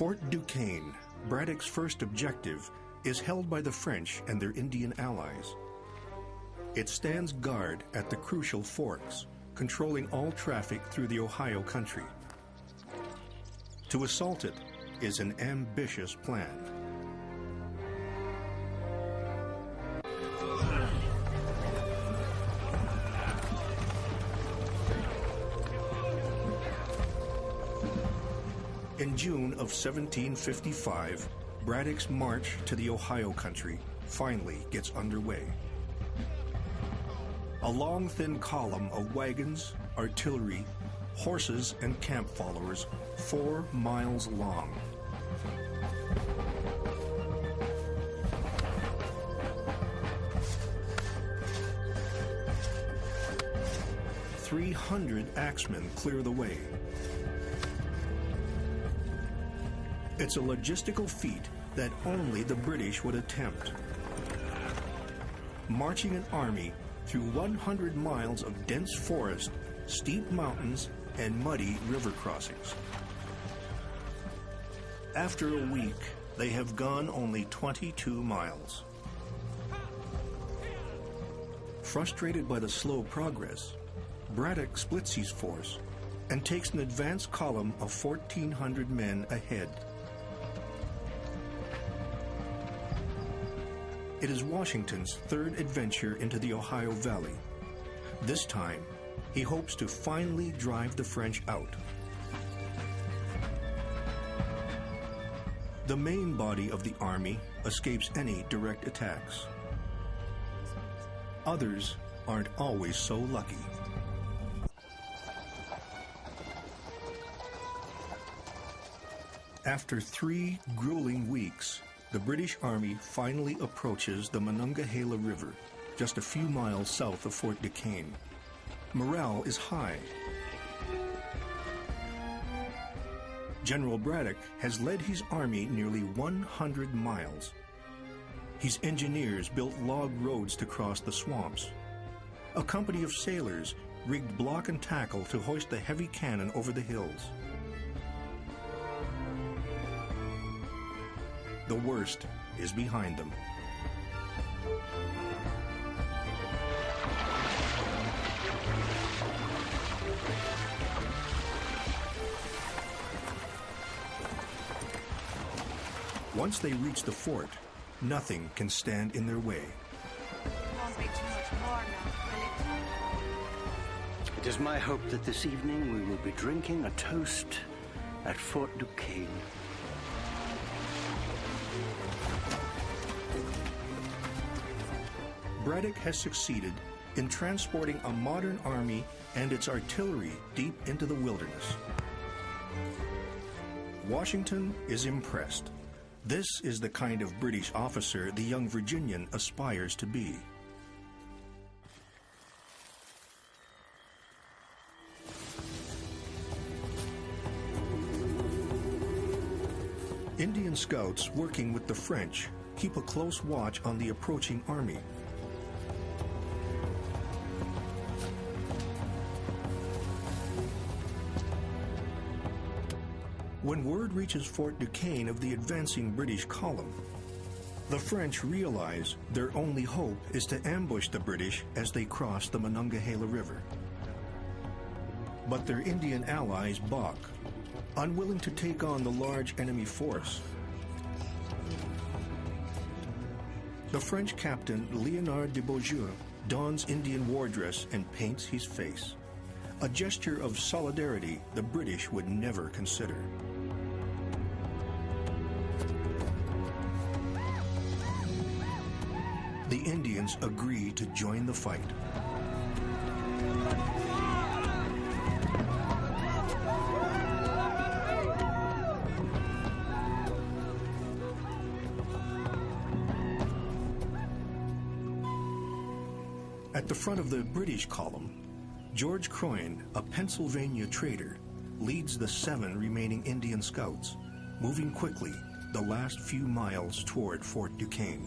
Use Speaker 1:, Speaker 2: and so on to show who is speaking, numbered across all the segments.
Speaker 1: Fort Duquesne, Braddock's first objective, is held by the French and their Indian allies. It stands guard at the crucial forks, controlling all traffic through the Ohio country. To assault it is an ambitious plan. In June of 1755, Braddock's march to the Ohio country finally gets underway. A long, thin column of wagons, artillery, horses, and camp followers, 4 miles long. "300 axemen clear the way. It's a logistical feat that only the British would attempt. Marching an army through 100 miles of dense forest, steep mountains, and muddy river crossings. After a week, they have gone only 22 miles. Frustrated by the slow progress, Braddock splits his force and takes an advance column of 1,400 men ahead. It is Washington's third adventure into the Ohio Valley. This time, he hopes to finally drive the French out. The main body of the army escapes any direct attacks. Others aren't always so lucky. After 3 grueling weeks, the British Army finally approaches the Monongahela River, just a few miles south of Fort Duquesne. Morale is high. General Braddock has led his army nearly 100 miles. His engineers built log roads to cross the swamps. A company of sailors rigged block and tackle to hoist the heavy cannon over the hills. The worst is behind them. Once they reach the fort, nothing can stand in their way.
Speaker 2: It is my hope that this evening we will be drinking a toast at Fort Duquesne.
Speaker 1: Braddock has succeeded in transporting a modern army and its artillery deep into the wilderness. Washington is impressed. This is the kind of British officer the young Virginian aspires to be. Indian scouts working with the French keep a close watch on the approaching army. When word reaches Fort Duquesne of the advancing British column, the French realize their only hope is to ambush the British as they cross the Monongahela River. But their Indian allies balk, unwilling to take on the large enemy force. The French captain Léonard de Beaujeu dons Indian war dress and paints his face, a gesture of solidarity the British would never consider. The Indians agree to join the fight. At the front of the British column, George Croyan, a Pennsylvania trader, leads the 7 remaining Indian scouts, moving quickly the last few miles toward Fort Duquesne.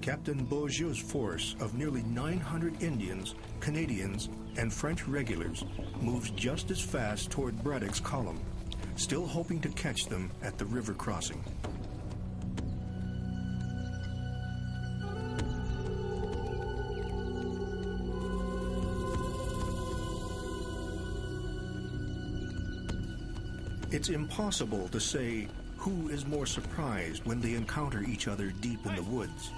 Speaker 1: Captain Beaujeu's force of nearly 900 Indians, Canadians, and French regulars moves just as fast toward Braddock's column, still hoping to catch them at the river crossing. It's impossible to say who is more surprised when they encounter each other deep in the woods.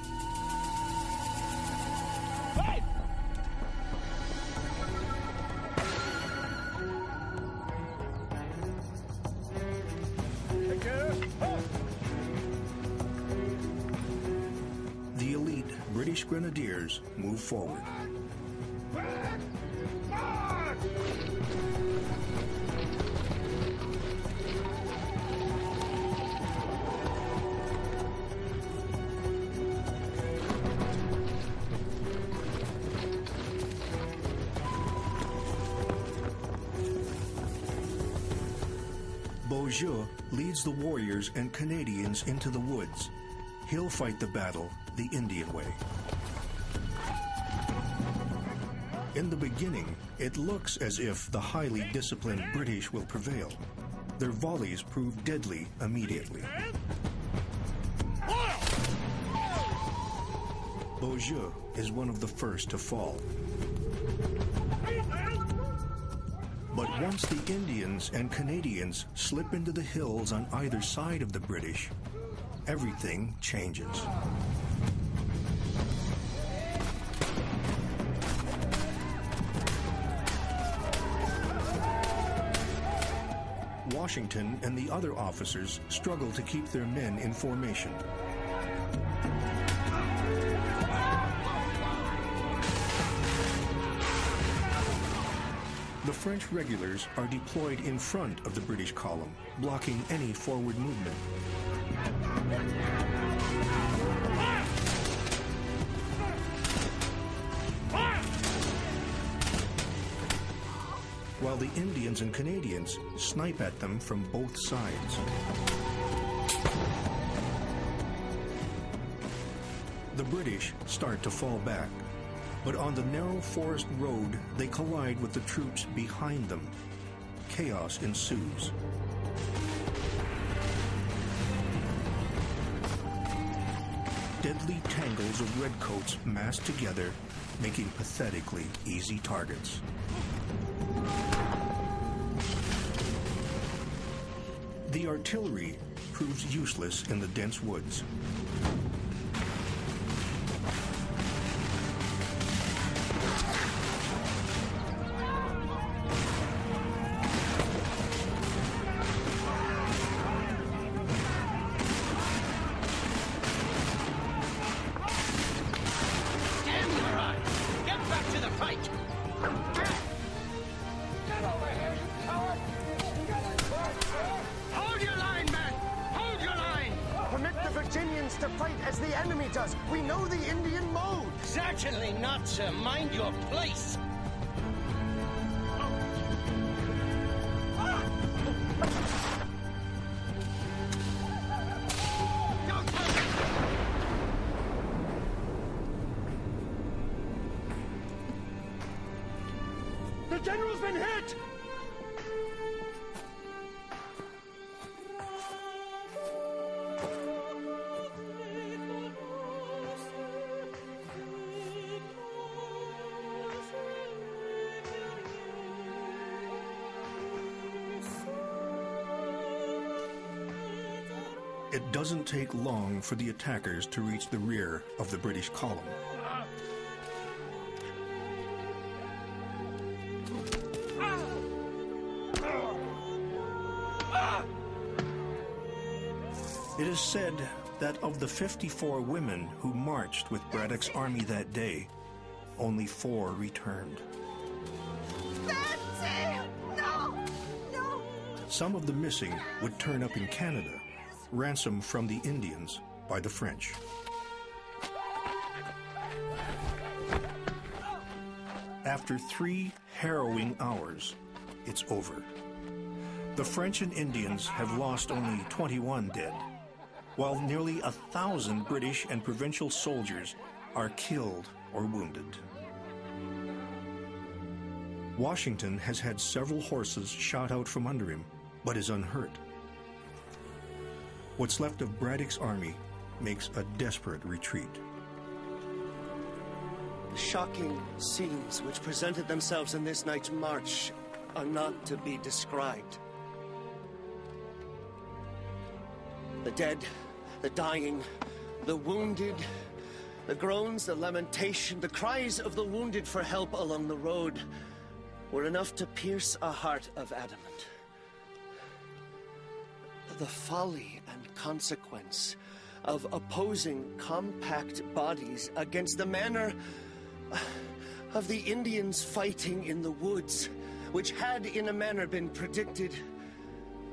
Speaker 1: The elite British Grenadiers move forward. Beaujeu leads the warriors and Canadians into the woods. He'll fight the battle the Indian way. In the beginning, it looks as if the highly disciplined British will prevail. Their volleys prove deadly immediately. Beaujeu is one of the first to fall. But once the Indians and Canadians slip into the hills on either side of the British, everything changes. Washington and the other officers struggle to keep their men in formation. The French regulars are deployed in front of the British column, blocking any forward movement. While the Indians and Canadians snipe at them from both sides. The British start to fall back, but on the narrow forest road, they collide with the troops behind them. Chaos ensues. Deadly tangles of redcoats mass together, making pathetically easy targets. The artillery proves useless in the dense woods.
Speaker 3: To fight as the enemy does. We know the Indian mode.
Speaker 4: Certainly not, sir. Mind your place.
Speaker 3: The general's been hit!
Speaker 1: It doesn't take long for the attackers to reach the rear of the British column. It is said that of the 54 women who marched with Braddock's army that day, only 4 returned.
Speaker 5: No! No!
Speaker 1: Some of the missing would turn up in Canada, ransomed from the Indians by the French. After 3 harrowing hours, it's over. The French and Indians have lost only 21 dead, while nearly 1,000 British and provincial soldiers are killed or wounded. Washington has had several horses shot out from under him, but is unhurt. What's left of Braddock's army makes a desperate retreat.
Speaker 3: The shocking scenes which presented themselves in this night's march are not to be described. The dead, the dying, the wounded, the groans, the lamentation, the cries of the wounded for help along the road were enough to pierce a heart of adamant. The folly and consequence of opposing compact bodies against the manner of the Indians fighting in the woods, which had in a manner been predicted,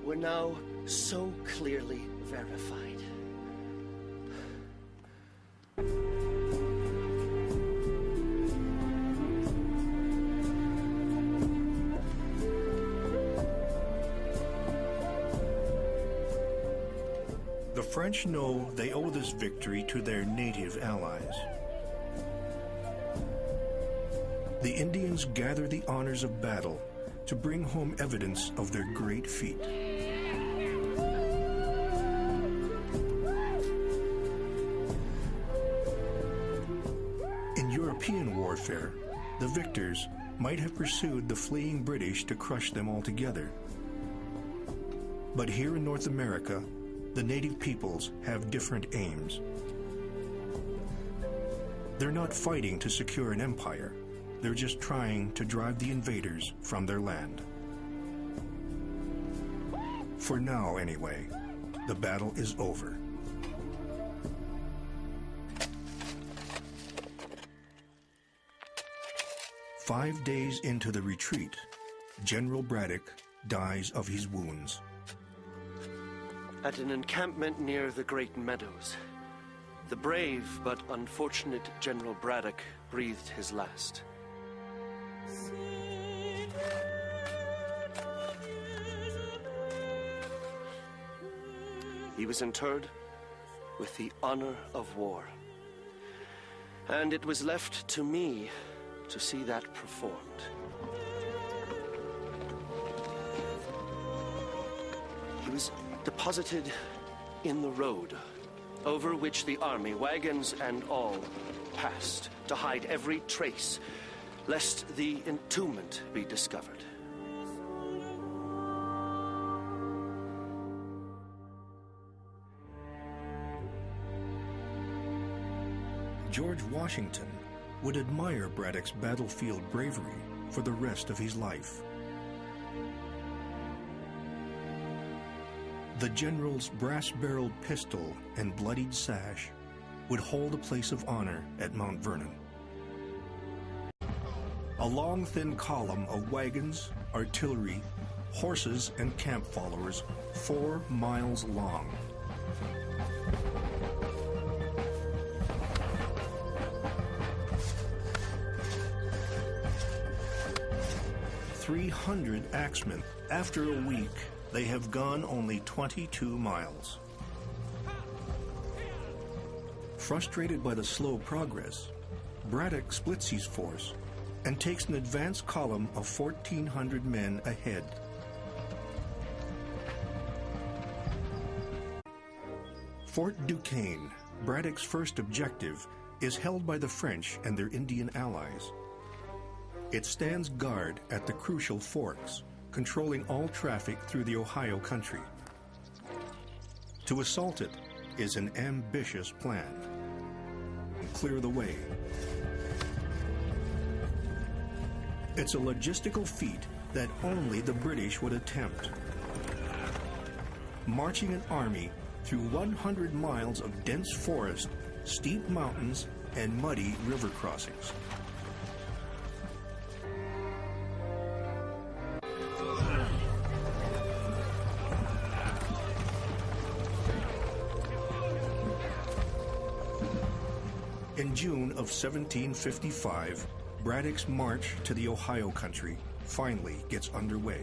Speaker 3: were now so clearly verified.
Speaker 1: The French know they owe this victory to their native allies. The Indians gather the honors of battle to bring home evidence of their great feat. In European warfare, the victors might have pursued the fleeing British to crush them altogether. But here in North America, the native peoples have different aims. They're not fighting to secure an empire. They're just trying to drive the invaders from their land. For now, anyway, the battle is over. Five days into the retreat, General Braddock dies of his wounds.
Speaker 3: At an encampment near the Great Meadows, the brave but unfortunate General Braddock breathed his last. He was interred with the honor of war, and it was left to me to see that performed. He was deposited in the road over which the army, wagons and all, passed to hide every trace, lest the entombment be discovered.
Speaker 1: George Washington would admire Braddock's battlefield bravery for the rest of his life. The general's brass-barreled pistol and bloodied sash would hold a place of honor at Mount Vernon. A long, thin column of wagons, artillery, horses, and camp followers 4 miles long. "300 axemen. After a week, they have gone only 22 miles. Frustrated by the slow progress, Braddock splits his force and takes an advance column of 1,400 men ahead. Fort Duquesne, Braddock's first objective, is held by the French and their Indian allies. It stands guard at the crucial forks, controlling all traffic through the Ohio country. To assault it is an ambitious plan. Clear the way. It's a logistical feat that only the British would attempt. Marching an army through 100 miles of dense forest, steep mountains, and muddy river crossings. In June of 1755, Braddock's march to the Ohio country finally gets underway.